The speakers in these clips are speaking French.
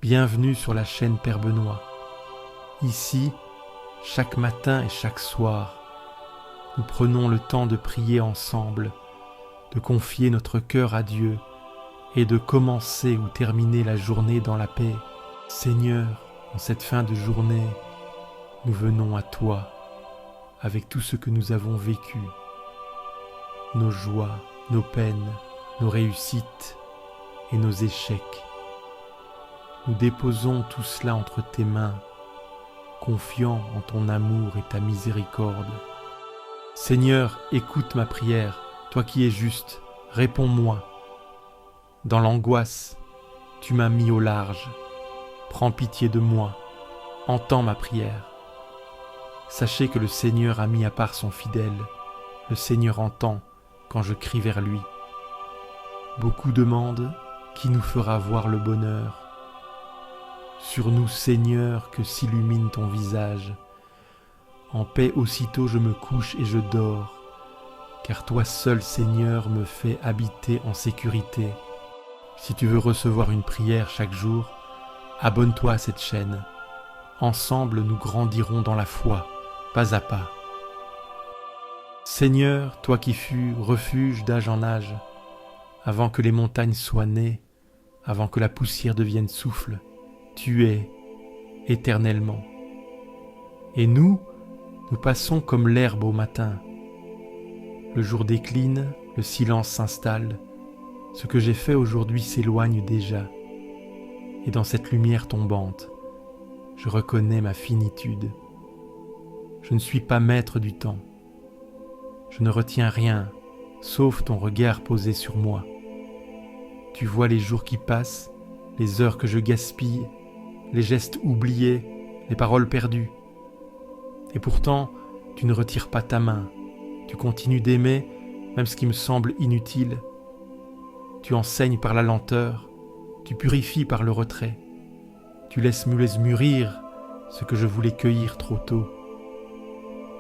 bienvenue sur la chaîne Père Benoît. Ici, chaque matin et chaque soir, nous prenons le temps de prier ensemble, de confier notre cœur à Dieu et de commencer ou terminer la journée dans la paix. Seigneur, en cette fin de journée, nous venons à toi avec tout ce que nous avons vécu, nos joies, nos peines, nos réussites et nos échecs. Nous déposons tout cela entre tes mains, confiants en ton amour et ta miséricorde. Seigneur, écoute ma prière, toi qui es juste, réponds-moi. Dans l'angoisse, tu m'as mis au large. Prends pitié de moi, entends ma prière. Sachez que le Seigneur a mis à part son fidèle. Le Seigneur entend quand je crie vers lui. Beaucoup demandent qui nous fera voir le bonheur. Sur nous, Seigneur, que s'illumine ton visage. En paix aussitôt je me couche et je dors, car toi seul, Seigneur, me fais habiter en sécurité. Si tu veux recevoir une prière chaque jour, abonne-toi à cette chaîne. Ensemble, nous grandirons dans la foi, pas à pas. Seigneur, toi qui fus refuge d'âge en âge, avant que les montagnes soient nées, avant que la poussière devienne souffle, tu es éternellement. Et nous passons comme l'herbe au matin. Le jour décline, le silence s'installe. Ce que j'ai fait aujourd'hui s'éloigne déjà. Et dans cette lumière tombante, je reconnais ma finitude. Je ne suis pas maître du temps. Je ne retiens rien, sauf ton regard posé sur moi. Tu vois les jours qui passent, les heures que je gaspille, les gestes oubliés, les paroles perdues. Et pourtant, tu ne retires pas ta main. Tu continues d'aimer, même ce qui me semble inutile. Tu enseignes par la lenteur, tu purifies par le retrait. Tu laisses mûrir ce que je voulais cueillir trop tôt.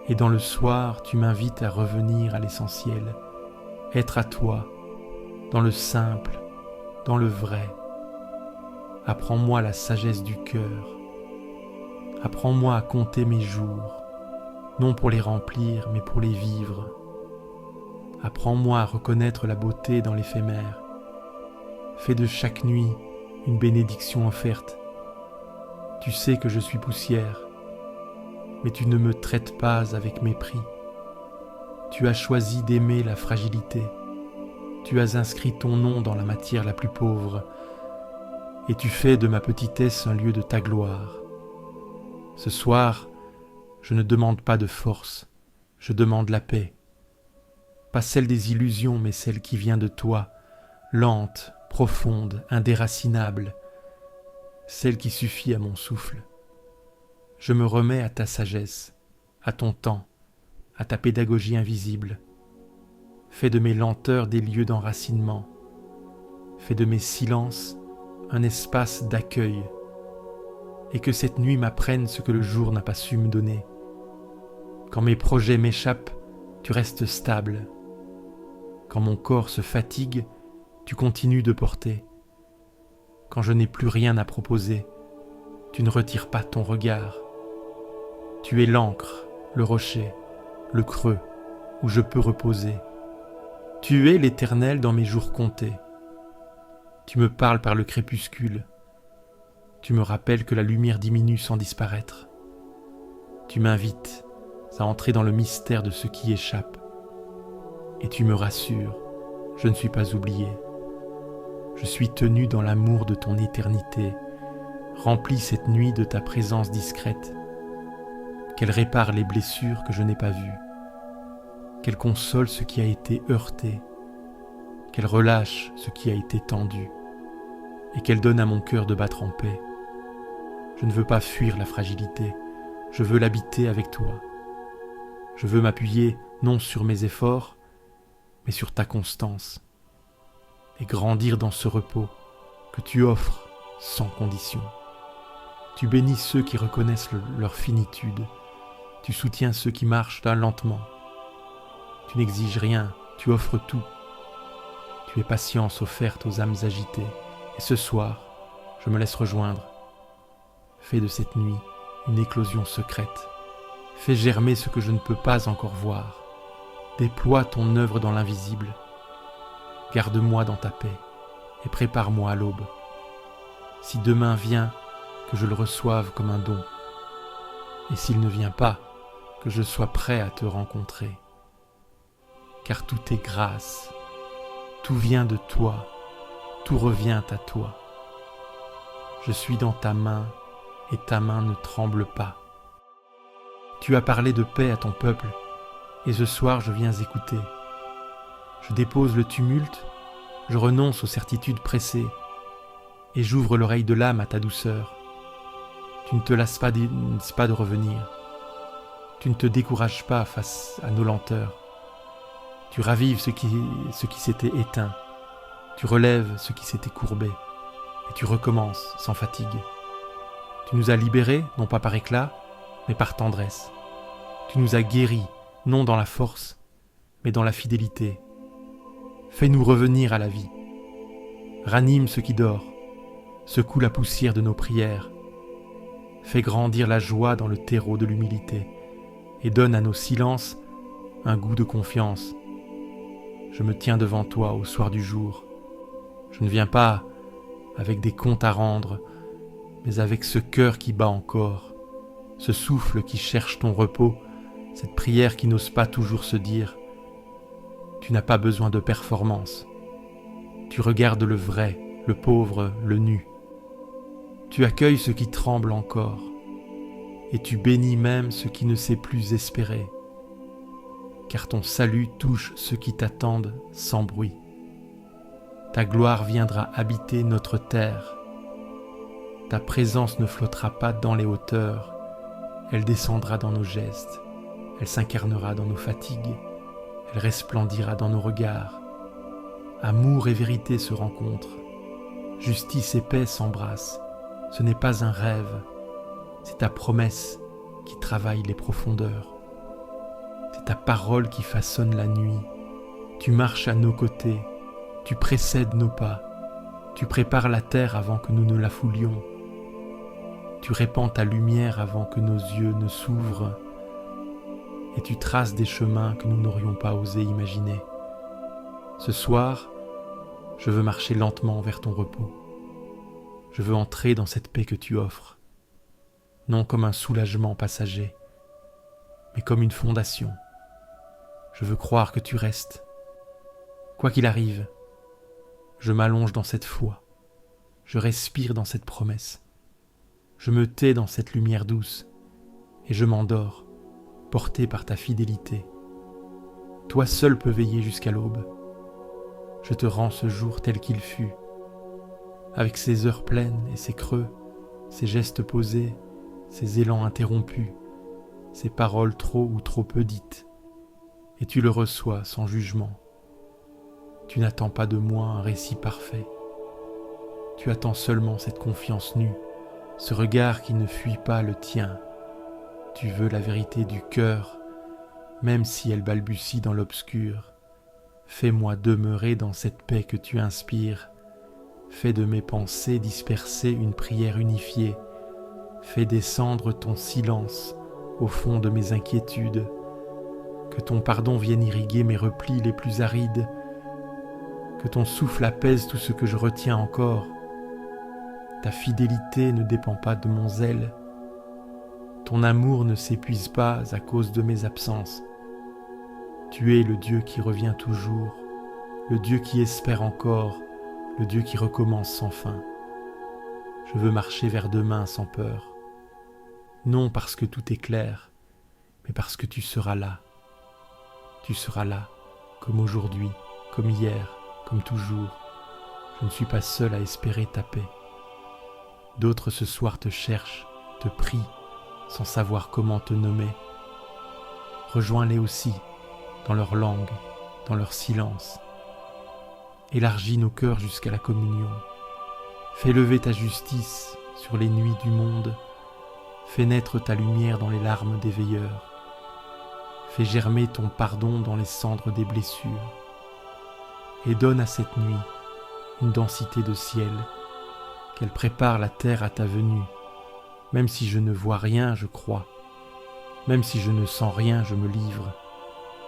Et dans le soir, tu m'invites à revenir à l'essentiel, être à toi, dans le simple, dans le vrai. Apprends-moi la sagesse du cœur. Apprends-moi à compter mes jours, non pour les remplir, mais pour les vivre. Apprends-moi à reconnaître la beauté dans l'éphémère. Fais de chaque nuit une bénédiction offerte. Tu sais que je suis poussière, mais tu ne me traites pas avec mépris. Tu as choisi d'aimer la fragilité. Tu as inscrit ton nom dans la matière la plus pauvre, et tu fais de ma petitesse un lieu de ta gloire. Ce soir, je ne demande pas de force, je demande la paix. Pas celle des illusions, mais celle qui vient de toi, lente, profonde, indéracinable, celle qui suffit à mon souffle. Je me remets à ta sagesse, à ton temps, à ta pédagogie invisible. Fais de mes lenteurs des lieux d'enracinement. Fais de mes silences un espace d'accueil, et que cette nuit m'apprenne ce que le jour n'a pas su me donner. Quand mes projets m'échappent, tu restes stable. Quand mon corps se fatigue, tu continues de porter. Quand je n'ai plus rien à proposer, tu ne retires pas ton regard. Tu es l'encre, le rocher, le creux, où je peux reposer. Tu es l'Éternel dans mes jours comptés. Tu me parles par le crépuscule. Tu me rappelles que la lumière diminue sans disparaître. Tu m'invites à entrer dans le mystère de ce qui échappe. Et tu me rassures, je ne suis pas oublié. Je suis tenu dans l'amour de ton éternité. Remplis cette nuit de ta présence discrète. Qu'elle répare les blessures que je n'ai pas vues. Qu'elle console ce qui a été heurté. Qu'elle relâche ce qui a été tendu. Et qu'elle donne à mon cœur de battre en paix. Je ne veux pas fuir la fragilité, je veux l'habiter avec toi. Je veux m'appuyer non sur mes efforts, mais sur ta constance, et grandir dans ce repos que tu offres sans condition. Tu bénis ceux qui reconnaissent leur finitude, tu soutiens ceux qui marchent lentement. Tu n'exiges rien, tu offres tout. Tu es patience offerte aux âmes agitées, et ce soir, je me laisse rejoindre Fais de cette nuit une éclosion secrète. Fais germer ce que je ne peux pas encore voir. Déploie ton œuvre dans l'invisible. Garde-moi dans ta paix et prépare-moi à l'aube. Si demain vient, que je le reçoive comme un don. Et s'il ne vient pas, que je sois prêt à te rencontrer. Car tout est grâce, tout vient de toi, tout revient à toi. Je suis dans ta main et ta main ne tremble pas. Tu as parlé de paix à ton peuple et ce soir je viens écouter. Je dépose le tumulte, je renonce aux certitudes pressées et j'ouvre l'oreille de l'âme à ta douceur. Tu ne te lasses pas de revenir. Tu ne te décourages pas face à nos lenteurs. Tu ravives ce qui s'était éteint. Tu relèves ce qui s'était courbé. Et tu recommences sans fatigue. Tu nous as libérés, non pas par éclat, mais par tendresse. Tu nous as guéris, non dans la force, mais dans la fidélité. Fais-nous revenir à la vie. Ranime ce qui dort. Secoue la poussière de nos prières. Fais grandir la joie dans le terreau de l'humilité et donne à nos silences un goût de confiance. Je me tiens devant toi au soir du jour. Je ne viens pas avec des comptes à rendre, mais avec ce cœur qui bat encore, ce souffle qui cherche ton repos, cette prière qui n'ose pas toujours se dire. Tu n'as pas besoin de performance. Tu regardes le vrai, le pauvre, le nu. Tu accueilles ce qui tremble encore, et tu bénis même ce qui ne sait plus espérer, car ton salut touche ceux qui t'attendent sans bruit. Ta gloire viendra habiter notre terre. Ta présence ne flottera pas dans les hauteurs, elle descendra dans nos gestes, elle s'incarnera dans nos fatigues, elle resplendira dans nos regards. Amour et vérité se rencontrent, justice et paix s'embrassent. Ce n'est pas un rêve, c'est ta promesse qui travaille les profondeurs. C'est ta parole qui façonne la nuit. Tu marches à nos côtés, tu précèdes nos pas, tu prépares la terre avant que nous ne la foulions. Tu répands ta lumière avant que nos yeux ne s'ouvrent et tu traces des chemins que nous n'aurions pas osé imaginer. Ce soir, je veux marcher lentement vers ton repos. Je veux entrer dans cette paix que tu offres, non comme un soulagement passager, mais comme une fondation. Je veux croire que tu restes. Quoi qu'il arrive, je m'allonge dans cette foi, je respire dans cette promesse, je me tais dans cette lumière douce, et je m'endors, porté par ta fidélité. Toi seul peux veiller jusqu'à l'aube. Je te rends ce jour tel qu'il fut, avec ses heures pleines et ses creux, ses gestes posés, ses élans interrompus, ses paroles trop ou trop peu dites, et tu le reçois sans jugement. Tu n'attends pas de moi un récit parfait. Tu attends seulement cette confiance nue, ce regard qui ne fuit pas le tien. Tu veux la vérité du cœur, même si elle balbutie dans l'obscur. Fais-moi demeurer dans cette paix que tu inspires. Fais de mes pensées dispersées une prière unifiée. Fais descendre ton silence au fond de mes inquiétudes. Que ton pardon vienne irriguer mes replis les plus arides. Que ton souffle apaise tout ce que je retiens encore. Ta fidélité ne dépend pas de mon zèle. Ton amour ne s'épuise pas à cause de mes absences. Tu es le Dieu qui revient toujours, le Dieu qui espère encore, le Dieu qui recommence sans fin. Je veux marcher vers demain sans peur, non parce que tout est clair, mais parce que tu seras là. Tu seras là, comme aujourd'hui, comme hier, comme toujours. Je ne suis pas seul à espérer ta paix. D'autres ce soir te cherchent, te prient, sans savoir comment te nommer. Rejoins-les aussi, dans leur langue, dans leur silence. Élargis nos cœurs jusqu'à la communion. Fais lever ta justice sur les nuits du monde. Fais naître ta lumière dans les larmes des veilleurs. Fais germer ton pardon dans les cendres des blessures. Et donne à cette nuit une densité de ciel, qu'elle prépare la terre à ta venue, Même si je ne vois rien, je crois. Même si je ne sens rien, je me livre.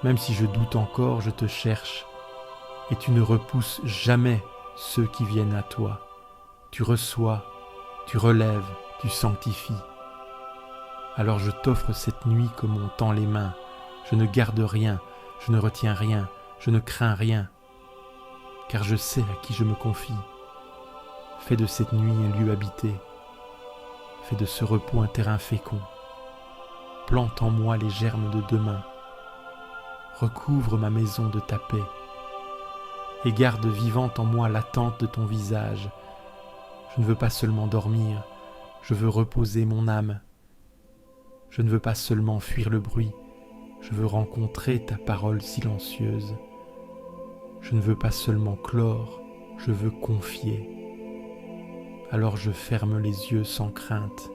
Même si je doute encore, je te cherche. Et tu ne repousses jamais ceux qui viennent à toi. Tu reçois, tu relèves, tu sanctifies. Alors je t'offre cette nuit comme on tend les mains. Je ne garde rien, je ne retiens rien, je ne crains rien. Car je sais à qui je me confie. Fais de cette nuit un lieu habité. Fais de ce repos un terrain fécond. Plante en moi les germes de demain. Recouvre ma maison de ta paix. Et garde vivante en moi l'attente de ton visage. Je ne veux pas seulement dormir, je veux reposer mon âme. Je ne veux pas seulement fuir le bruit, je veux rencontrer ta parole silencieuse. Je ne veux pas seulement clore, je veux confier. Alors je ferme les yeux sans crainte.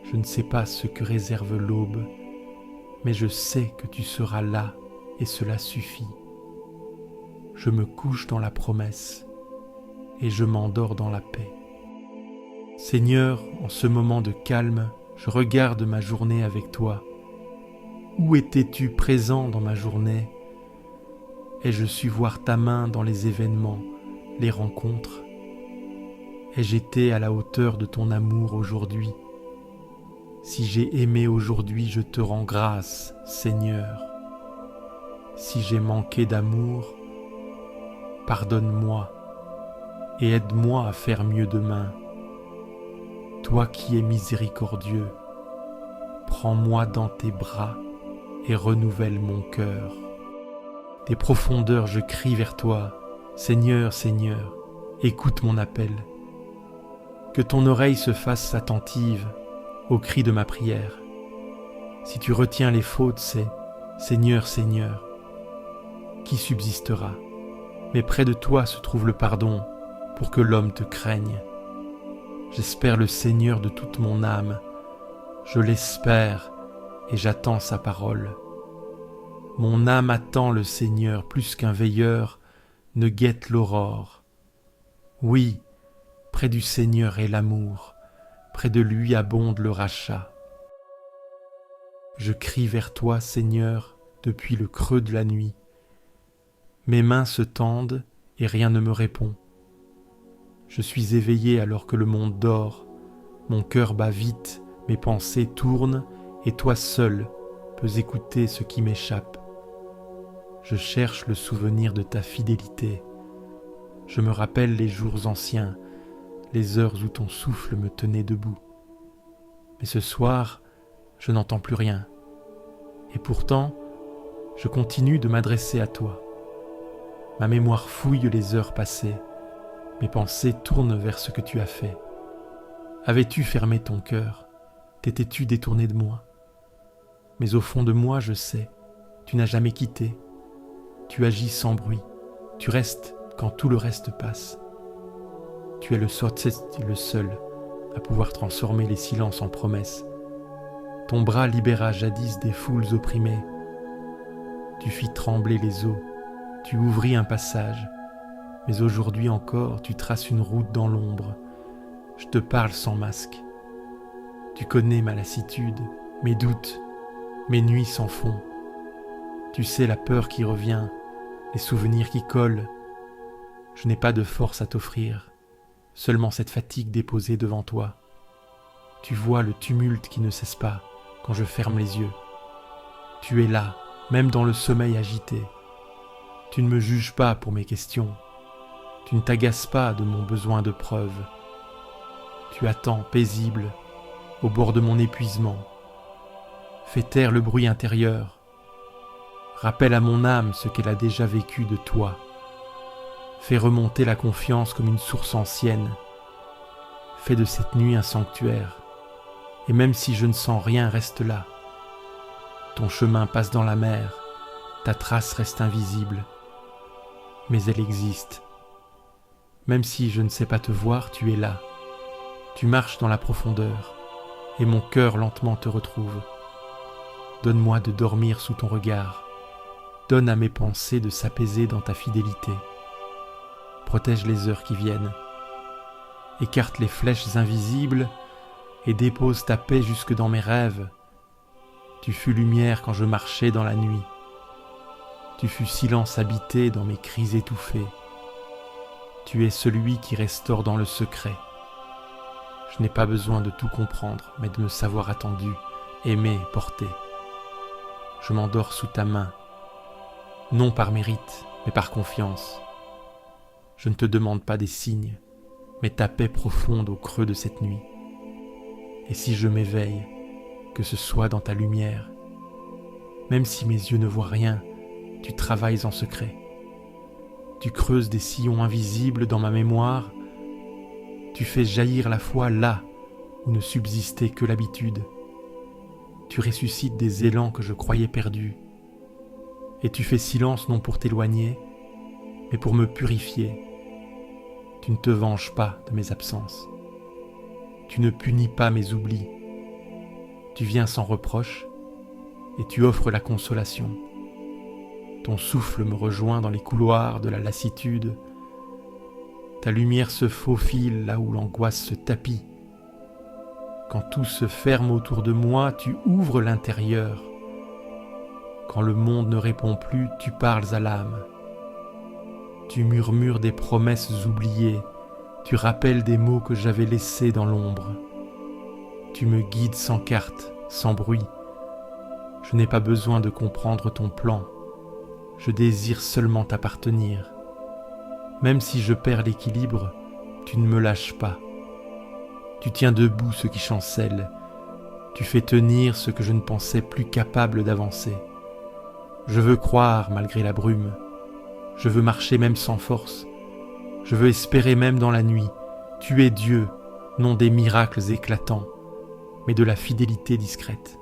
Je ne sais pas ce que réserve l'aube, mais je sais que tu seras là et cela suffit. Je me couche dans la promesse et je m'endors dans la paix. Seigneur, en ce moment de calme, je regarde ma journée avec toi. Où étais-tu présent dans ma journée? Ai-je su voir ta main dans les événements, les rencontres? Ai-je été à la hauteur de ton amour aujourd'hui? Si j'ai aimé aujourd'hui, je te rends grâce, Seigneur. Si j'ai manqué d'amour, pardonne-moi et aide-moi à faire mieux demain. Toi qui es miséricordieux, prends-moi dans tes bras et renouvelle mon cœur. Des profondeurs je crie vers toi, Seigneur, Seigneur, écoute mon appel. Que ton oreille se fasse attentive au cri de ma prière. Si tu retiens les fautes, c'est Seigneur, Seigneur, qui subsistera? Mais près de toi se trouve le pardon pour que l'homme te craigne. J'espère le Seigneur de toute mon âme, je l'espère et j'attends sa parole. Mon âme attend le Seigneur plus qu'un veilleur ne guette l'aurore. Oui, près du Seigneur est l'amour, près de lui abonde le rachat. Je crie vers toi, Seigneur, depuis le creux de la nuit. Mes mains se tendent et rien ne me répond. Je suis éveillé alors que le monde dort, mon cœur bat vite, mes pensées tournent, et toi seul peux écouter ce qui m'échappe. Je cherche le souvenir de ta fidélité. Je me rappelle les jours anciens, les heures où ton souffle me tenait debout. Mais ce soir, je n'entends plus rien. Et pourtant, je continue de m'adresser à toi. Ma mémoire fouille les heures passées. Mes pensées tournent vers ce que tu as fait. Avais-tu fermé ton cœur? T'étais-tu détourné de moi? Mais au fond de moi, je sais, tu n'as jamais quitté. Tu agis sans bruit. Tu restes quand tout le reste passe. Tu es le seul à pouvoir transformer les silences en promesses. Ton bras libéra jadis des foules opprimées. Tu fis trembler les eaux, tu ouvris un passage. Mais aujourd'hui encore, tu traces une route dans l'ombre. Je te parle sans masque. Tu connais ma lassitude, mes doutes, mes nuits sans fond. Tu sais la peur qui revient, les souvenirs qui collent. Je n'ai pas de force à t'offrir, seulement cette fatigue déposée devant toi. Tu vois le tumulte qui ne cesse pas quand je ferme les yeux. Tu es là, même dans le sommeil agité. Tu ne me juges pas pour mes questions. Tu ne t'agaces pas de mon besoin de preuves. Tu attends, paisible, au bord de mon épuisement. Fais taire le bruit intérieur. Rappelle à mon âme ce qu'elle a déjà vécu de toi. Fais remonter la confiance comme une source ancienne. Fais de cette nuit un sanctuaire. Et même si je ne sens rien, reste là. Ton chemin passe dans la mer. Ta trace reste invisible. Mais elle existe. Même si je ne sais pas te voir, tu es là. Tu marches dans la profondeur, et mon cœur lentement te retrouve. Donne-moi de dormir sous ton regard. Donne à mes pensées de s'apaiser dans ta fidélité. Protège les heures qui viennent. Écarte les flèches invisibles et dépose ta paix jusque dans mes rêves. Tu fus lumière quand je marchais dans la nuit. Tu fus silence habité dans mes cris étouffés. Tu es celui qui restaure dans le secret. Je n'ai pas besoin de tout comprendre, mais de me savoir attendu, aimé, porté. Je m'endors sous ta main, non par mérite, mais par confiance. Je ne te demande pas des signes, mais ta paix profonde au creux de cette nuit. Et si je m'éveille, que ce soit dans ta lumière, même si mes yeux ne voient rien, tu travailles en secret. Tu creuses des sillons invisibles dans ma mémoire. Tu fais jaillir la foi là où ne subsistait que l'habitude. Tu ressuscites des élans que je croyais perdus. Et tu fais silence non pour t'éloigner, mais pour me purifier. Tu ne te venges pas de mes absences. Tu ne punis pas mes oublis. Tu viens sans reproche et tu offres la consolation. Ton souffle me rejoint dans les couloirs de la lassitude. Ta lumière se faufile là où l'angoisse se tapit. Quand tout se ferme autour de moi, tu ouvres l'intérieur. Quand le monde ne répond plus, tu parles à l'âme. Tu murmures des promesses oubliées. Tu rappelles des mots que j'avais laissés dans l'ombre. Tu me guides sans carte, sans bruit. Je n'ai pas besoin de comprendre ton plan. Je désire seulement t'appartenir. Même si je perds l'équilibre, tu ne me lâches pas. Tu tiens debout ce qui chancelle. Tu fais tenir ce que je ne pensais plus capable d'avancer. Je veux croire malgré la brume. Je veux marcher même sans force. Je veux espérer même dans la nuit. Tu es Dieu, non des miracles éclatants, mais de la fidélité discrète.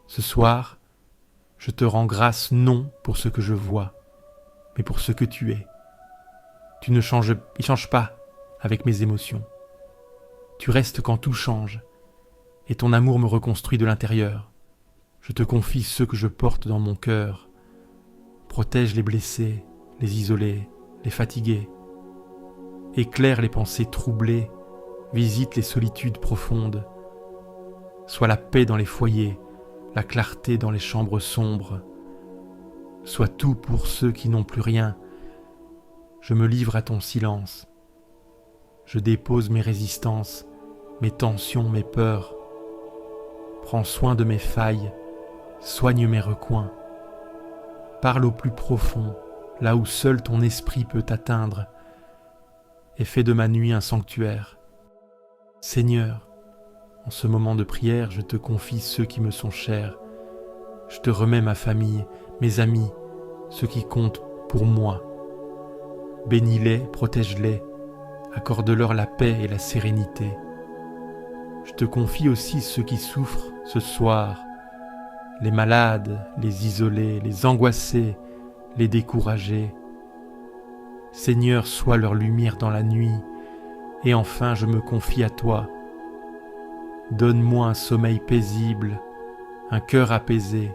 Ce soir, je te rends grâce non pour ce que je vois, mais pour ce que tu es. Tu ne changes pas avec mes émotions. Tu restes quand tout change, et ton amour me reconstruit de l'intérieur. Je te confie ceux que je porte dans mon cœur. Protège les blessés, les isolés, les fatigués. Éclaire les pensées troublées, visite les solitudes profondes. Sois la paix dans les foyers, la clarté dans les chambres sombres. Sois tout pour ceux qui n'ont plus rien. Je me livre à ton silence. Je dépose mes résistances, mes tensions, mes peurs. Prends soin de mes failles, soigne mes recoins. Parle au plus profond, là où seul ton esprit peut atteindre, et fais de ma nuit un sanctuaire. Seigneur, en ce moment de prière, je te confie ceux qui me sont chers. Je te remets ma famille, mes amis, ceux qui comptent pour moi. Bénis-les, protège-les, accorde-leur la paix et la sérénité. Je te confie aussi ceux qui souffrent ce soir, les malades, les isolés, les angoissés, les découragés. Seigneur, sois leur lumière dans la nuit, et enfin je me confie à toi. Donne-moi un sommeil paisible, un cœur apaisé,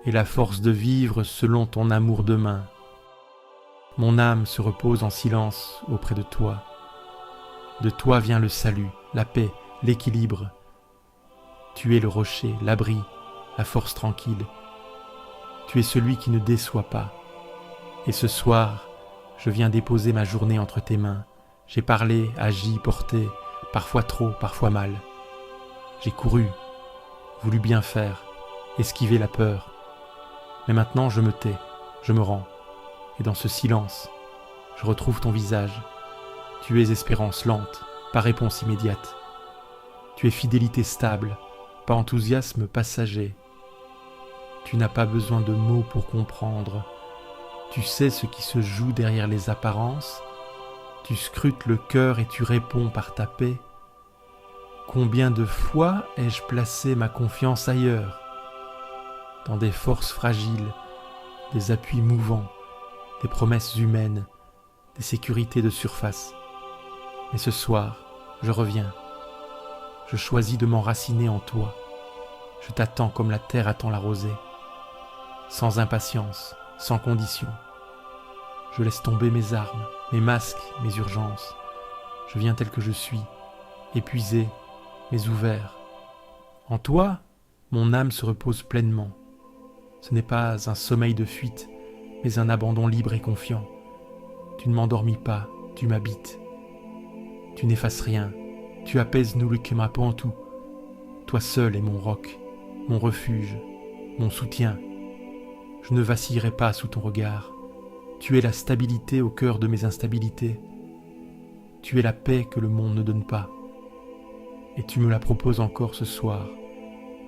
et la force de vivre selon ton amour demain. Mon âme se repose en silence auprès de toi. De toi vient le salut, la paix, l'équilibre. Tu es le rocher, l'abri, la force tranquille. Tu es celui qui ne déçoit pas. Et ce soir, je viens déposer ma journée entre tes mains. J'ai parlé, agi, porté, parfois trop, parfois mal. J'ai couru, voulu bien faire, esquiver la peur. Mais maintenant je me tais, je me rends. Et dans ce silence, je retrouve ton visage. Tu es espérance lente, pas réponse immédiate. Tu es fidélité stable, pas enthousiasme passager. Tu n'as pas besoin de mots pour comprendre. Tu sais ce qui se joue derrière les apparences. Tu scrutes le cœur et tu réponds par ta paix. Combien de fois ai-je placé ma confiance ailleurs, dans des forces fragiles, des appuis mouvants, des promesses humaines, des sécurités de surface. Mais ce soir, je reviens. Je choisis de m'enraciner en toi. Je t'attends comme la terre attend la rosée. Sans impatience, sans condition. Je laisse tomber mes armes, mes masques, mes urgences. Je viens tel que je suis, épuisé, mais ouvert. En toi, mon âme se repose pleinement. Ce n'est pas un sommeil de fuite, mais un abandon libre et confiant. Tu ne m'endormis pas, tu m'habites. Tu n'effaces rien, tu apaises nous le tout. Toi seul est mon roc, mon refuge, mon soutien. Je ne vacillerai pas sous ton regard. Tu es la stabilité au cœur de mes instabilités. Tu es la paix que le monde ne donne pas. Et tu me la proposes encore ce soir.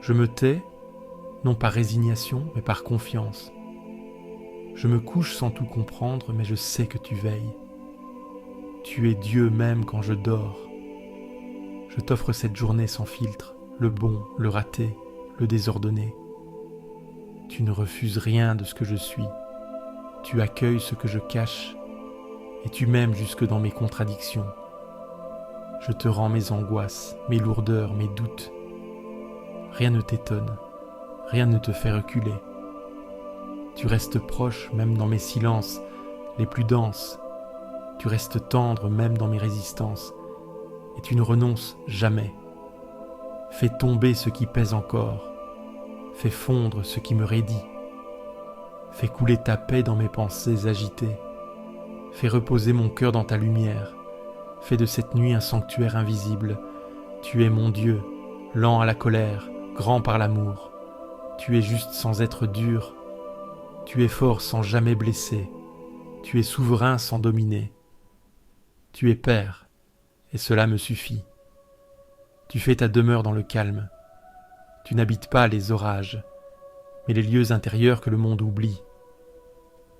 Je me tais, non par résignation, mais par confiance. Je me couche sans tout comprendre, mais je sais que tu veilles. Tu es Dieu même quand je dors. Je t'offre cette journée sans filtre, le bon, le raté, le désordonné. Tu ne refuses rien de ce que je suis. Tu accueilles ce que je cache, et tu m'aimes jusque dans mes contradictions. Je te rends mes angoisses, mes lourdeurs, mes doutes. Rien ne t'étonne, rien ne te fait reculer. Tu restes proche même dans mes silences les plus denses. Tu restes tendre même dans mes résistances, et tu ne renonces jamais. Fais tomber ce qui pèse encore, fais fondre ce qui me raidit. Fais couler ta paix dans mes pensées agitées. Fais reposer mon cœur dans ta lumière. Fais de cette nuit un sanctuaire invisible. Tu es mon Dieu, lent à la colère, grand par l'amour. Tu es juste sans être dur. Tu es fort sans jamais blesser. Tu es souverain sans dominer. Tu es Père, et cela me suffit. Tu fais ta demeure dans le calme. Tu n'habites pas les orages, mais les lieux intérieurs que le monde oublie.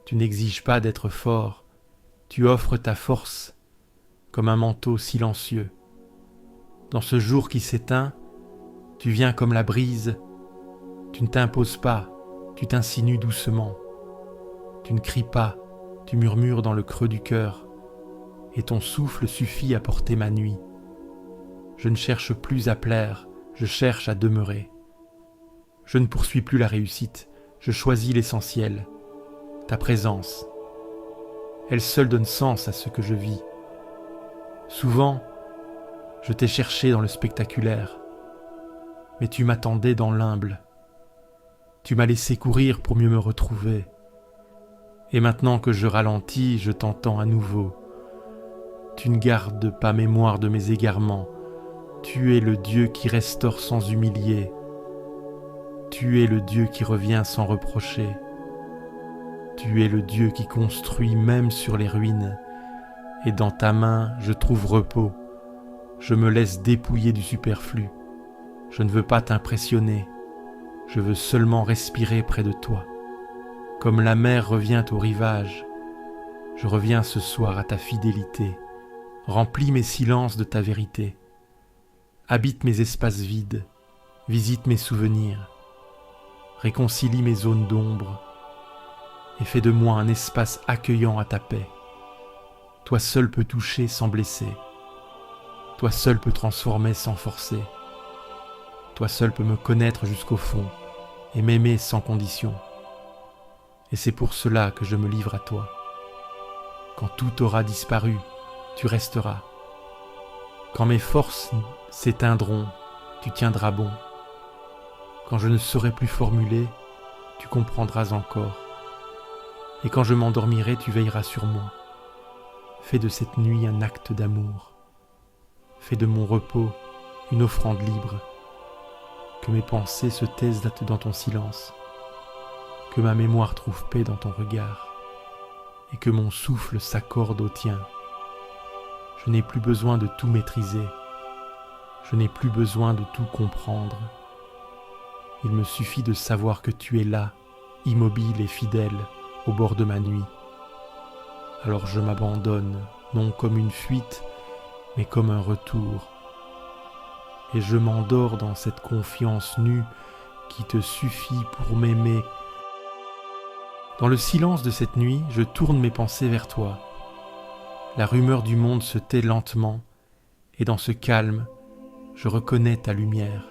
Tu n'exiges pas d'être fort, tu offres ta force comme un manteau silencieux. Dans ce jour qui s'éteint, tu viens comme la brise, tu ne t'imposes pas, tu t'insinues doucement. Tu ne cries pas, tu murmures dans le creux du cœur, et ton souffle suffit à porter ma nuit. Je ne cherche plus à plaire, je cherche à demeurer. Je ne poursuis plus la réussite, je choisis l'essentiel, ta présence. Elle seule donne sens à ce que je vis. Souvent, je t'ai cherché dans le spectaculaire, mais tu m'attendais dans l'humble. Tu m'as laissé courir pour mieux me retrouver. Et maintenant que je ralentis, je t'entends à nouveau. Tu ne gardes pas mémoire de mes égarements. Tu es le Dieu qui restaure sans humilier. Tu es le Dieu qui revient sans reprocher. Tu es le Dieu qui construit même sur les ruines. Et dans ta main, je trouve repos. Je me laisse dépouiller du superflu. Je ne veux pas t'impressionner. Je veux seulement respirer près de toi. Comme la mer revient au rivage, je reviens ce soir à ta fidélité. Remplis mes silences de ta vérité. Habite mes espaces vides, visite mes souvenirs, réconcilie mes zones d'ombre et fais de moi un espace accueillant à ta paix. Toi seul peux toucher sans blesser. Toi seul peux transformer sans forcer. Toi seul peux me connaître jusqu'au fond et m'aimer sans condition. Et c'est pour cela que je me livre à toi. Quand tout aura disparu, tu resteras. Quand mes forces s'éteindront, tu tiendras bon. Quand je ne saurai plus formuler, tu comprendras encore. Et quand je m'endormirai, tu veilleras sur moi. Fais de cette nuit un acte d'amour. Fais de mon repos une offrande libre. Que mes pensées se taisent dans ton silence. Que ma mémoire trouve paix dans ton regard. Et que mon souffle s'accorde au tien. Je n'ai plus besoin de tout maîtriser. Je n'ai plus besoin de tout comprendre. Il me suffit de savoir que tu es là, immobile et fidèle, au bord de ma nuit. Alors je m'abandonne, non comme une fuite, mais comme un retour. Et je m'endors dans cette confiance nue qui te suffit pour m'aimer. Dans le silence de cette nuit, je tourne mes pensées vers toi. La rumeur du monde se tait lentement, et dans ce calme, je reconnais ta lumière.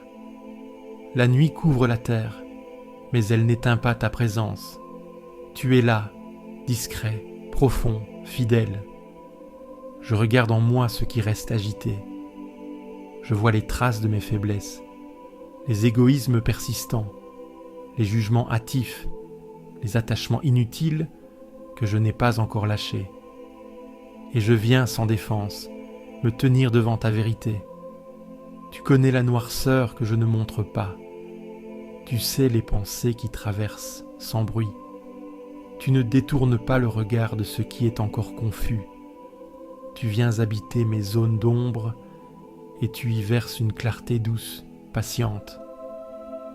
La nuit couvre la terre, mais elle n'éteint pas ta présence. Tu es là, discret, profond, fidèle. Je regarde en moi ce qui reste agité. Je vois les traces de mes faiblesses, les égoïsmes persistants, les jugements hâtifs, les attachements inutiles que je n'ai pas encore lâchés. Et je viens sans défense me tenir devant ta vérité. Tu connais la noirceur que je ne montre pas. Tu sais les pensées qui traversent sans bruit. Tu ne détournes pas le regard de ce qui est encore confus. Tu viens habiter mes zones d'ombre et tu y verses une clarté douce, patiente.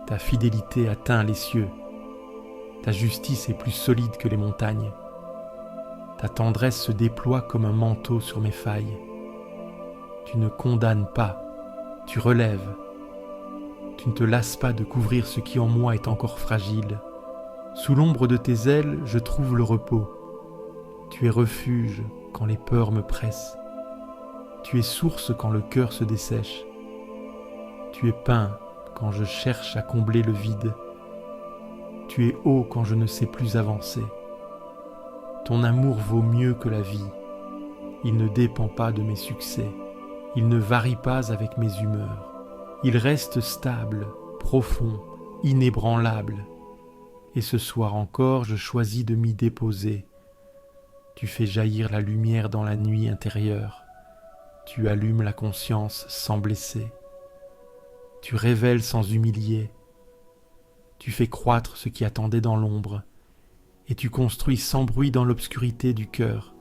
Ta fidélité atteint les cieux. Ta justice est plus solide que les montagnes. Ta tendresse se déploie comme un manteau sur mes failles. Tu ne condamnes pas, tu relèves. Tu ne te lasses pas de couvrir ce qui en moi est encore fragile. Sous l'ombre de tes ailes, je trouve le repos. Tu es refuge quand les peurs me pressent. Tu es source quand le cœur se dessèche. Tu es pain quand je cherche à combler le vide. Tu es eau quand je ne sais plus avancer. Ton amour vaut mieux que la vie. Il ne dépend pas de mes succès. Il ne varie pas avec mes humeurs. Il reste stable, profond, inébranlable. Et ce soir encore, je choisis de m'y déposer. Tu fais jaillir la lumière dans la nuit intérieure. Tu allumes la conscience sans blesser. Tu révèles sans humilier. Tu fais croître ce qui attendait dans l'ombre. Et tu construis sans bruit dans l'obscurité du cœur.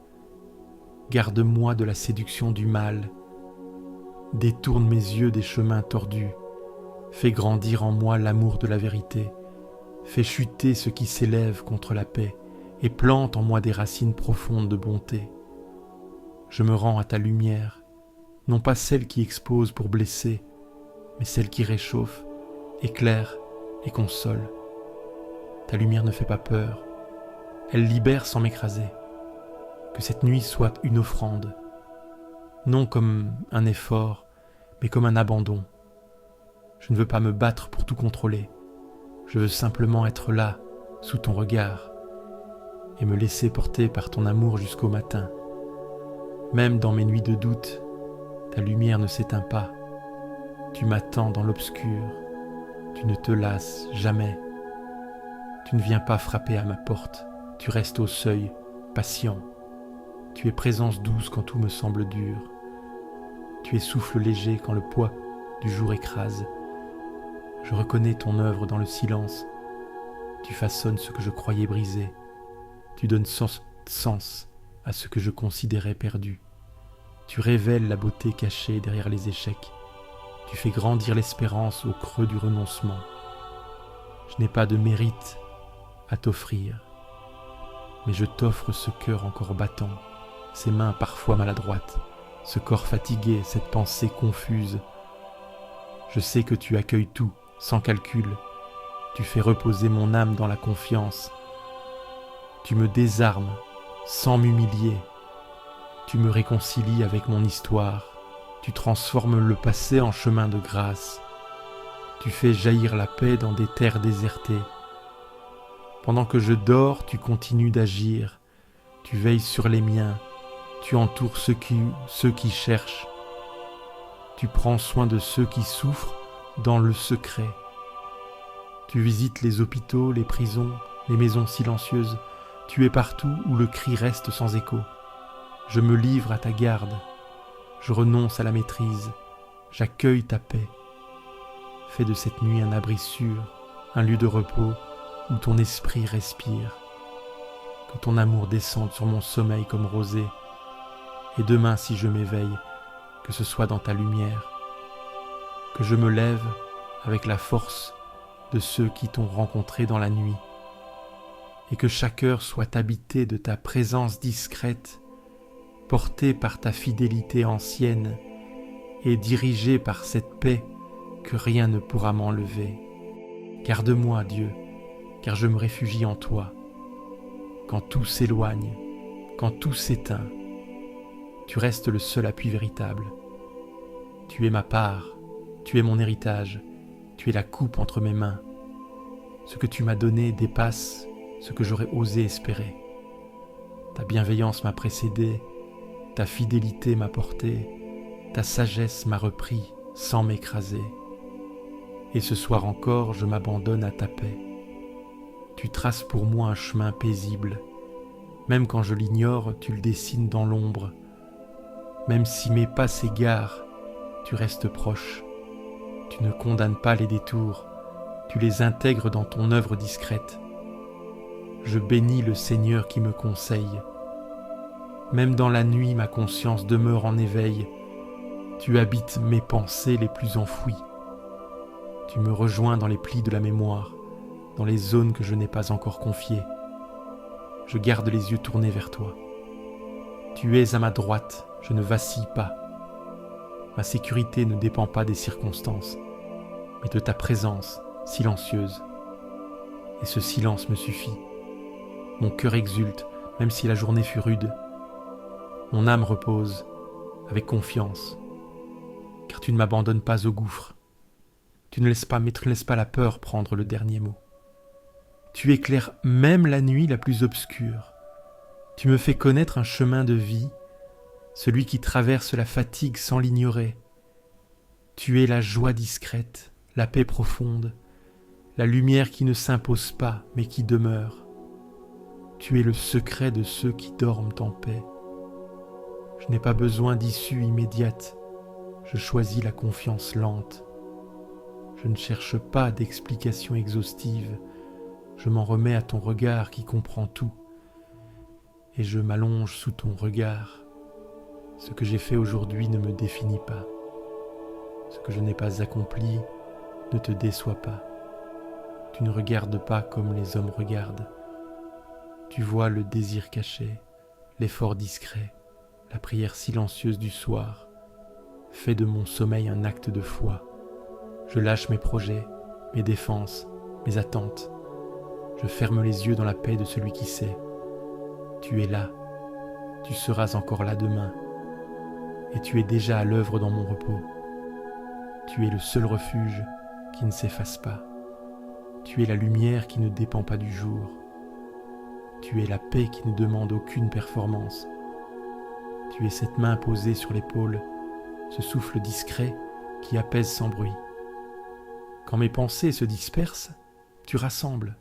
Garde-moi de la séduction du mal. Détourne mes yeux des chemins tordus. Fais grandir en moi l'amour de la vérité. Fais chuter ce qui s'élève contre la paix et plante en moi des racines profondes de bonté. Je me rends à ta lumière, non pas celle qui expose pour blesser, mais celle qui réchauffe, éclaire et console. Ta lumière ne fait pas peur, elle libère sans m'écraser. Que cette nuit soit une offrande, non comme un effort, mais comme un abandon. Je ne veux pas me battre pour tout contrôler. Je veux simplement être là, sous ton regard, et me laisser porter par ton amour jusqu'au matin. Même dans mes nuits de doute, ta lumière ne s'éteint pas. Tu m'attends dans l'obscur, tu ne te lasses jamais. Tu ne viens pas frapper à ma porte, tu restes au seuil, patient. Tu es présence douce quand tout me semble dur. Tu es souffle léger quand le poids du jour écrase. Je reconnais ton œuvre dans le silence. Tu façonnes ce que je croyais brisé. Tu donnes sens à ce que je considérais perdu. Tu révèles la beauté cachée derrière les échecs. Tu fais grandir l'espérance au creux du renoncement. Je n'ai pas de mérite à t'offrir, mais je t'offre ce cœur encore battant, ces mains parfois maladroites, ce corps fatigué, cette pensée confuse. Je sais que tu accueilles tout, sans calcul. Tu fais reposer mon âme dans la confiance. Tu me désarmes sans m'humilier. Tu me réconcilies avec mon histoire. Tu transformes le passé en chemin de grâce. Tu fais jaillir la paix dans des terres désertées. Pendant que je dors, tu continues d'agir. Tu veilles sur les miens. Tu entoures ceux qui cherchent. Tu prends soin de ceux qui souffrent dans le secret. Tu visites les hôpitaux, les prisons, les maisons silencieuses. Tu es partout où le cri reste sans écho. Je me livre à ta garde. Je renonce à la maîtrise. J'accueille ta paix. Fais de cette nuit un abri sûr, un lieu de repos où ton esprit respire. Que ton amour descende sur mon sommeil comme rosée. Et demain, si je m'éveille, que ce soit dans ta lumière. Que je me lève avec la force de ceux qui t'ont rencontré dans la nuit. Et que chaque heure soit habitée de ta présence discrète, portée par ta fidélité ancienne et dirigée par cette paix que rien ne pourra m'enlever. Garde-moi, Dieu, car je me réfugie en toi. Quand tout s'éloigne, quand tout s'éteint, tu restes le seul appui véritable. Tu es ma part, tu es mon héritage, tu es la coupe entre mes mains. Ce que tu m'as donné dépasse ce que j'aurais osé espérer. Ta bienveillance m'a précédé, ta fidélité m'a porté, ta sagesse m'a repris sans m'écraser. Et ce soir encore, je m'abandonne à ta paix. Tu traces pour moi un chemin paisible. Même quand je l'ignore, tu le dessines dans l'ombre. Même si mes pas s'égarent, tu restes proche. Tu ne condamnes pas les détours, tu les intègres dans ton œuvre discrète. Je bénis le Seigneur qui me conseille. Même dans la nuit, ma conscience demeure en éveil. Tu habites mes pensées les plus enfouies. Tu me rejoins dans les plis de la mémoire, dans les zones que je n'ai pas encore confiées. Je garde les yeux tournés vers toi. Tu es à ma droite, je ne vacille pas. Ma sécurité ne dépend pas des circonstances, mais de ta présence silencieuse. Et ce silence me suffit. Mon cœur exulte, même si la journée fut rude. Mon âme repose, avec confiance, car tu ne m'abandonnes pas au gouffre. Tu ne laisses pas la peur prendre le dernier mot. Tu éclaires même la nuit la plus obscure. Tu me fais connaître un chemin de vie, celui qui traverse la fatigue sans l'ignorer. Tu es la joie discrète, la paix profonde, la lumière qui ne s'impose pas mais qui demeure. Tu es le secret de ceux qui dorment en paix. Je n'ai pas besoin d'issue immédiate, je choisis la confiance lente. Je ne cherche pas d'explication exhaustive, je m'en remets à ton regard qui comprend tout, et je m'allonge sous ton regard. Ce que j'ai fait aujourd'hui ne me définit pas. Ce que je n'ai pas accompli ne te déçoit pas. Tu ne regardes pas comme les hommes regardent. Tu vois le désir caché, l'effort discret, la prière silencieuse du soir. Fais de mon sommeil un acte de foi. Je lâche mes projets, mes défenses, mes attentes. Je ferme les yeux dans la paix de celui qui sait. Tu es là, tu seras encore là demain, et tu es déjà à l'œuvre dans mon repos. Tu es le seul refuge qui ne s'efface pas. Tu es la lumière qui ne dépend pas du jour. Tu es la paix qui ne demande aucune performance. Tu es cette main posée sur l'épaule, ce souffle discret qui apaise sans bruit. Quand mes pensées se dispersent, tu rassembles.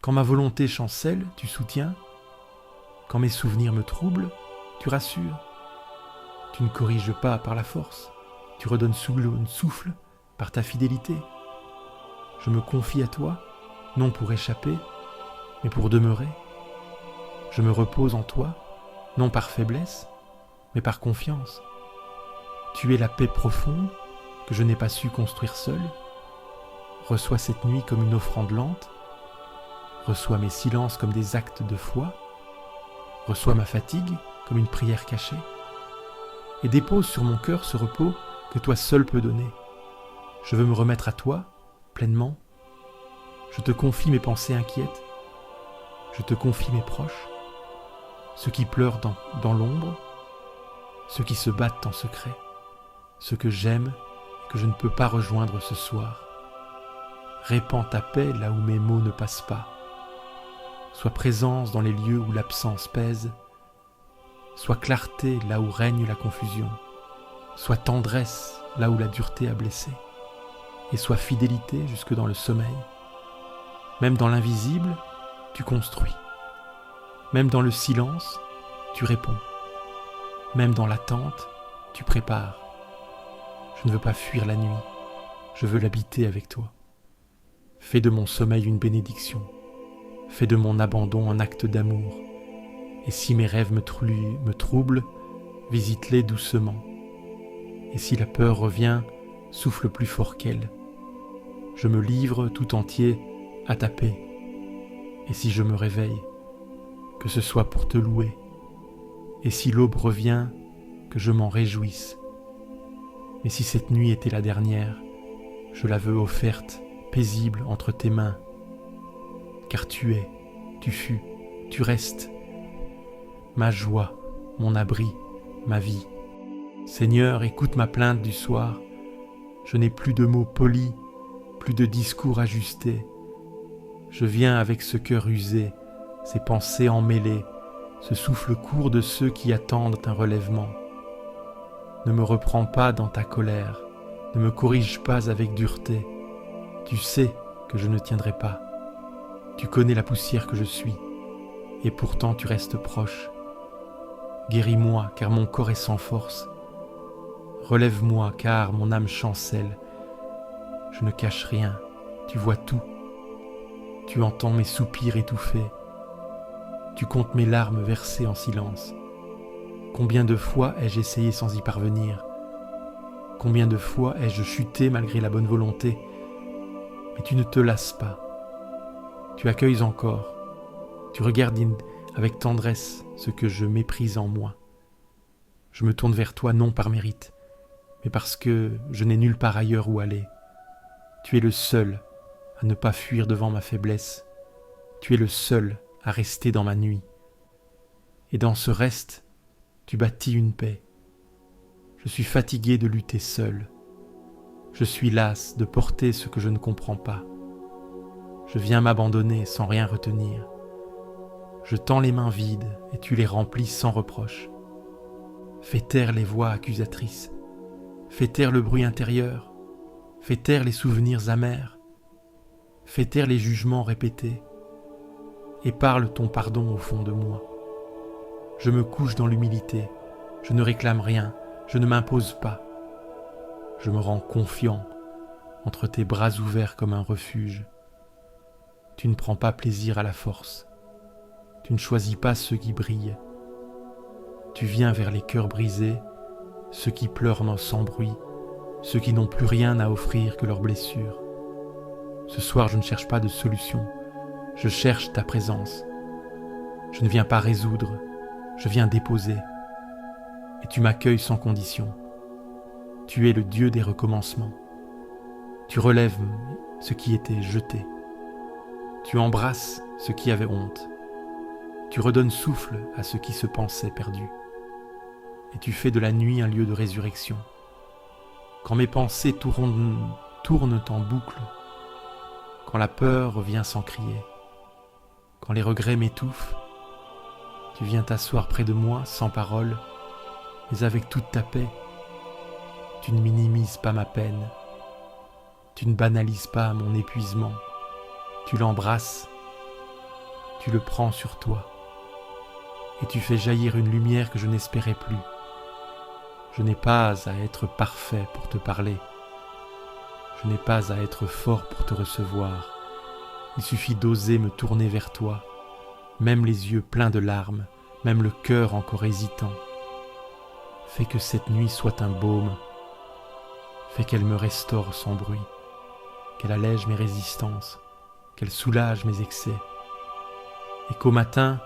Quand ma volonté chancelle, tu soutiens. Quand mes souvenirs me troublent, tu rassures. Tu ne corriges pas par la force, tu redonnes souffle par ta fidélité. Je me confie à toi, non pour échapper, mais pour demeurer. Je me repose en toi, non par faiblesse, mais par confiance. Tu es la paix profonde que je n'ai pas su construire seul. Reçois cette nuit comme une offrande lente. Reçois mes silences comme des actes de foi. Reçois ma fatigue comme une prière cachée. Et dépose sur mon cœur ce repos que toi seul peux donner. Je veux me remettre à toi, pleinement. Je te confie mes pensées inquiètes. Je te confie mes proches, ceux qui pleurent dans l'ombre, ceux qui se battent en secret, ceux que j'aime et que je ne peux pas rejoindre ce soir. Répands ta paix là où mes mots ne passent pas. Sois présence dans les lieux où l'absence pèse. Sois clarté là où règne la confusion. Sois tendresse là où la dureté a blessé. Et sois fidélité jusque dans le sommeil. Même dans l'invisible, tu construis. Même dans le silence, tu réponds. Même dans l'attente, tu prépares. Je ne veux pas fuir la nuit, je veux l'habiter avec toi. Fais de mon sommeil une bénédiction. Fais de mon abandon un acte d'amour. Et si mes rêves me troublent, visite-les doucement. Et si la peur revient, souffle plus fort qu'elle. Je me livre tout entier à ta paix. Et si je me réveille, que ce soit pour te louer. Et si l'aube revient, que je m'en réjouisse. Mais si cette nuit était la dernière, je la veux offerte, paisible entre tes mains. Car tu es, tu fus, tu restes, ma joie, mon abri, ma vie. Seigneur, écoute ma plainte du soir. Je n'ai plus de mots polis, plus de discours ajustés. Je viens avec ce cœur usé, ces pensées emmêlées, ce souffle court de ceux qui attendent un relèvement. Ne me reprends pas dans ta colère, Ne me corrige pas avec dureté. Tu sais que je ne tiendrai pas. Tu connais la poussière que je suis, et pourtant tu restes proche. Guéris-moi, car mon corps est sans force. Relève-moi, car mon âme chancelle. Je ne cache rien, tu vois tout. Tu entends mes soupirs étouffés. Tu comptes mes larmes versées en silence. Combien de fois ai-je essayé sans y parvenir? Combien de fois ai-je chuté malgré la bonne volonté? Mais tu ne te lasses pas. Tu accueilles encore. Tu regardes avec tendresse ce que je méprise en moi. Je me tourne vers toi non par mérite, mais parce que je n'ai nulle part ailleurs où aller. Tu es le seul à ne pas fuir devant ma faiblesse. Tu es le seul à rester dans ma nuit. Et dans ce reste, tu bâtis une paix. Je suis fatigué de lutter seul. Je suis las de porter ce que je ne comprends pas. Je viens m'abandonner sans rien retenir. Je tends les mains vides et tu les remplis sans reproche. Fais taire les voix accusatrices. Fais taire le bruit intérieur. Fais taire les souvenirs amers. Fais taire les jugements répétés. Et parle ton pardon au fond de moi. Je me couche dans l'humilité. Je ne réclame rien. Je ne m'impose pas. Je me rends confiant entre tes bras ouverts comme un refuge. Tu ne prends pas plaisir à la force. Tu ne choisis pas ceux qui brillent. Tu viens vers les cœurs brisés, ceux qui pleurent sans bruit, ceux qui n'ont plus rien à offrir que leurs blessures. Ce soir, je ne cherche pas de solution. Je cherche ta présence. Je ne viens pas résoudre, je viens déposer. Et tu m'accueilles sans condition. Tu es le Dieu des recommencements. Tu relèves ce qui était jeté. Tu embrasses ce qui avait honte. Tu redonnes souffle à ce qui se pensait perdu. Et tu fais de la nuit un lieu de résurrection. Quand mes pensées tournent en boucle, quand la peur revient sans crier, quand les regrets m'étouffent, tu viens t'asseoir près de moi sans parole, mais avec toute ta paix. Tu ne minimises pas ma peine, tu ne banalises pas mon épuisement, tu l'embrasses, tu le prends sur toi, et tu fais jaillir une lumière que je n'espérais plus. Je n'ai pas à être parfait pour te parler, je n'ai pas à être fort pour te recevoir, il suffit d'oser me tourner vers toi, même les yeux pleins de larmes, même le cœur encore hésitant. Fais que cette nuit soit un baume, fais qu'elle me restaure sans bruit, qu'elle allège mes résistances, qu'elle soulage mes excès, et qu'au matin,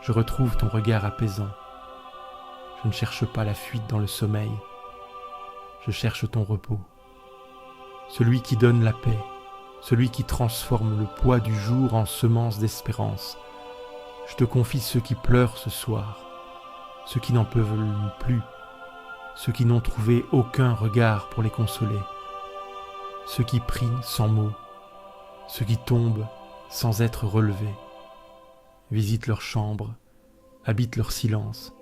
je retrouve ton regard apaisant. Je ne cherche pas la fuite dans le sommeil, je cherche ton repos, celui qui donne la paix, celui qui transforme le poids du jour en semence d'espérance. Je te confie ceux qui pleurent ce soir, ceux qui n'en peuvent plus, ceux qui n'ont trouvé aucun regard pour les consoler, ceux qui prient sans mots, ceux qui tombent sans être relevés. Visite leur chambre, habite leur silence,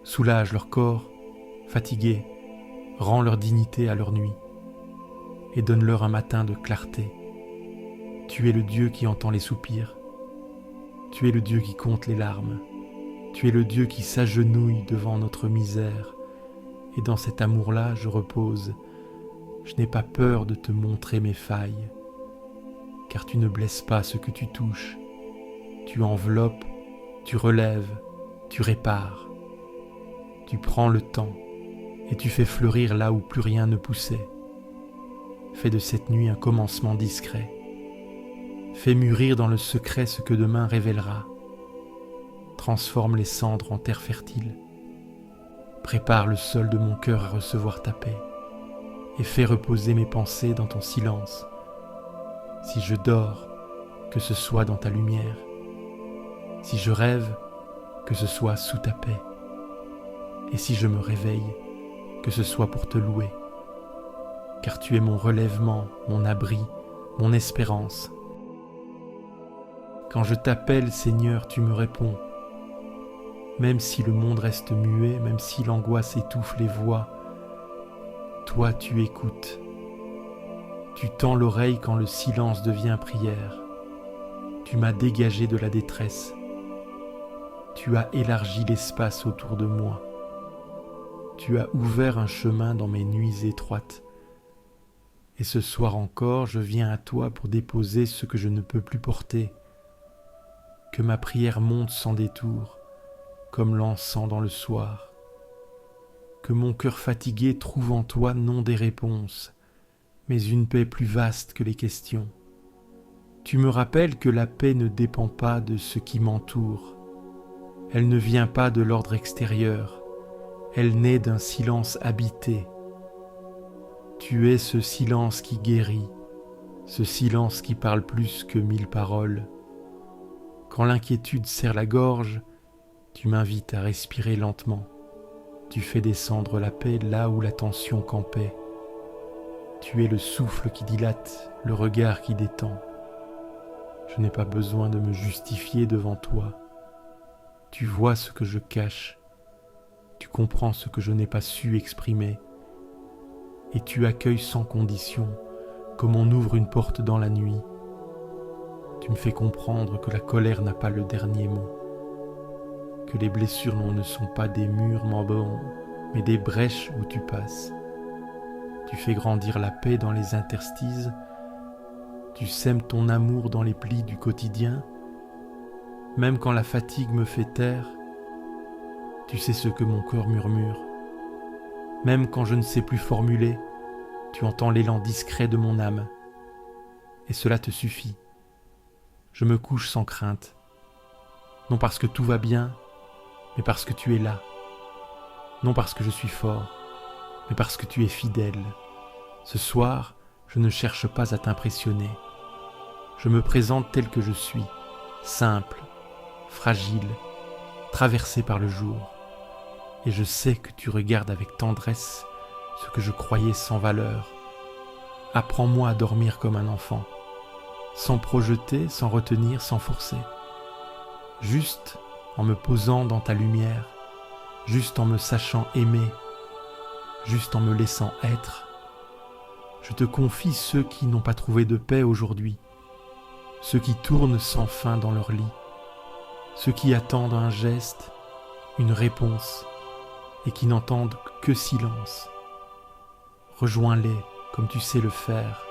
soulage leur corps, fatigué, rend leur dignité à leur nuit, et donne-leur un matin de clarté. Tu es le Dieu qui entend les soupirs, tu es le Dieu qui compte les larmes, tu es le Dieu qui s'agenouille devant notre misère, et dans cet amour-là je repose. Je n'ai pas peur de te montrer mes failles, car tu ne blesses pas ce que tu touches, tu enveloppes, tu relèves, tu répares, tu prends le temps et tu fais fleurir là où plus rien ne poussait. Fais de cette nuit un commencement discret, fais mûrir dans le secret ce que demain révélera, transforme les cendres en terre fertile, prépare le sol de mon cœur à recevoir ta paix, et fais reposer mes pensées dans ton silence. Si je dors, que ce soit dans ta lumière, si je rêve, que ce soit sous ta paix, et si je me réveille, que ce soit pour te louer, car tu es mon relèvement, mon abri, mon espérance. Quand je t'appelle, Seigneur, tu me réponds. Même si le monde reste muet, même si l'angoisse étouffe les voix, toi tu écoutes Tu tends l'oreille quand le silence devient prière. Tu m'as dégagé de la détresse. Tu as élargi l'espace autour de moi. Tu as ouvert un chemin dans mes nuits étroites. Et ce soir encore, je viens à toi pour déposer ce que je ne peux plus porter. Que ma prière monte sans détour, comme l'encens dans le soir. Que mon cœur fatigué trouve en toi non des réponses, mais une paix plus vaste que les questions. Tu me rappelles que la paix ne dépend pas de ce qui m'entoure. Elle ne vient pas de l'ordre extérieur. Elle naît d'un silence habité. Tu es ce silence qui guérit, ce silence qui parle plus que 1000 paroles. Quand l'inquiétude serre la gorge, tu m'invites à respirer lentement. Tu fais descendre la paix là où la tension campait. Tu es le souffle qui dilate, le regard qui détend. Je n'ai pas besoin de me justifier devant toi. Tu vois ce que je cache. Tu comprends ce que je n'ai pas su exprimer. Et tu accueilles sans condition, comme on ouvre une porte dans la nuit. Tu me fais comprendre que la colère n'a pas le dernier mot, que les blessures ne sont pas des murs m'embaument, mais des brèches où tu passes. Tu fais grandir la paix dans les interstices. Tu sèmes ton amour dans les plis du quotidien. Même quand la fatigue me fait taire, tu sais ce que mon cœur murmure. Même quand je ne sais plus formuler, tu entends l'élan discret de mon âme. Et cela te suffit. Je me couche sans crainte. Non parce que tout va bien, mais parce que tu es là. Non parce que je suis fort, mais parce que tu es fidèle. Ce soir, je ne cherche pas à t'impressionner. Je me présente tel que je suis, simple, fragile, traversé par le jour. Et je sais que tu regardes avec tendresse ce que je croyais sans valeur. Apprends-moi à dormir comme un enfant, sans projeter, sans retenir, sans forcer. Juste en me posant dans ta lumière, juste en me sachant aimer, juste en me laissant être. Je te confie ceux qui n'ont pas trouvé de paix aujourd'hui, ceux qui tournent sans fin dans leur lit, ceux qui attendent un geste, une réponse, et qui n'entendent que silence. Rejoins-les comme tu sais le faire.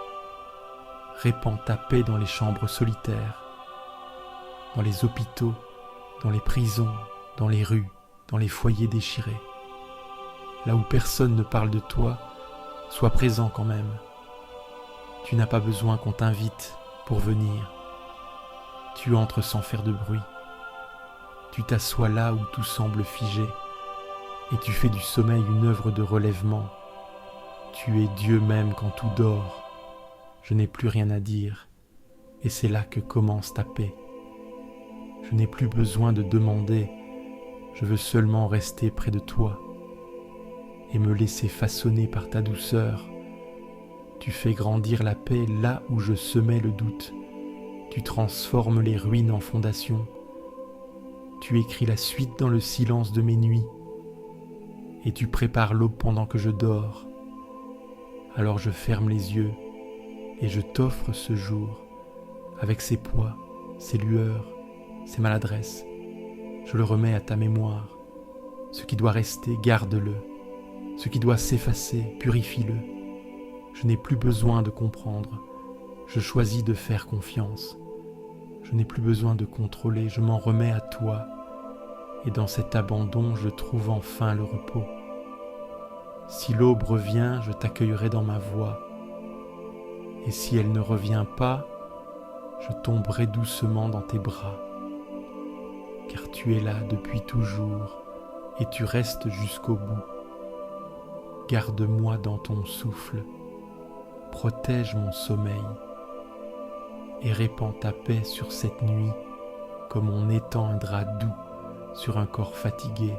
Répands ta paix dans les chambres solitaires, dans les hôpitaux, dans les prisons, dans les rues, dans les foyers déchirés. Là où personne ne parle de toi, sois présent quand même. Tu n'as pas besoin qu'on t'invite pour venir. Tu entres sans faire de bruit. Tu t'assois là où tout semble figé. Et tu fais du sommeil une œuvre de relèvement. Tu es Dieu même quand tout dort. Je n'ai plus rien à dire, et c'est là que commence ta paix. Je n'ai plus besoin de demander, je veux seulement rester près de toi et me laisser façonner par ta douceur. Tu fais grandir la paix là où je semais le doute. Tu transformes les ruines en fondations. Tu écris la suite dans le silence de mes nuits. Et tu prépares l'aube pendant que je dors. Alors je ferme les yeux et je t'offre ce jour, avec ses poids, ses lueurs, ses maladresses. Je le remets à ta mémoire. Ce qui doit rester, garde-le. Ce qui doit s'effacer, purifie-le. Je n'ai plus besoin de comprendre. Je choisis de faire confiance. Je n'ai plus besoin de contrôler, je m'en remets à toi. Et dans cet abandon, je trouve enfin le repos. Si l'aube revient, je t'accueillerai dans ma voix. Et si elle ne revient pas, je tomberai doucement dans tes bras. Car tu es là depuis toujours et tu restes jusqu'au bout. Garde-moi dans ton souffle, protège mon sommeil et répands ta paix sur cette nuit comme on étend un drap doux sur un corps fatigué.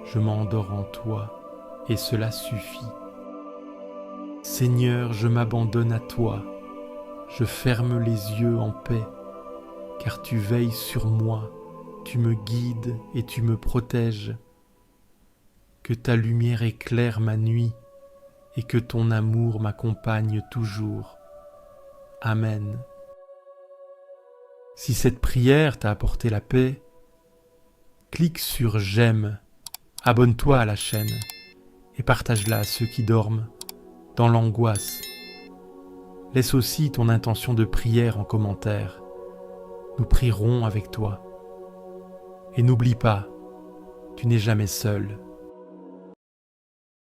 Je m'endors en toi et cela suffit. Seigneur, je m'abandonne à toi, je ferme les yeux en paix, car tu veilles sur moi, tu me guides et tu me protèges. Que ta lumière éclaire ma nuit, et que ton amour m'accompagne toujours. Amen. Si cette prière t'a apporté la paix, clique sur j'aime, abonne-toi à la chaîne et partage-la à ceux qui dorment dans l'angoisse. Laisse aussi ton intention de prière en commentaire. Nous prierons avec toi. Et n'oublie pas, tu n'es jamais seul.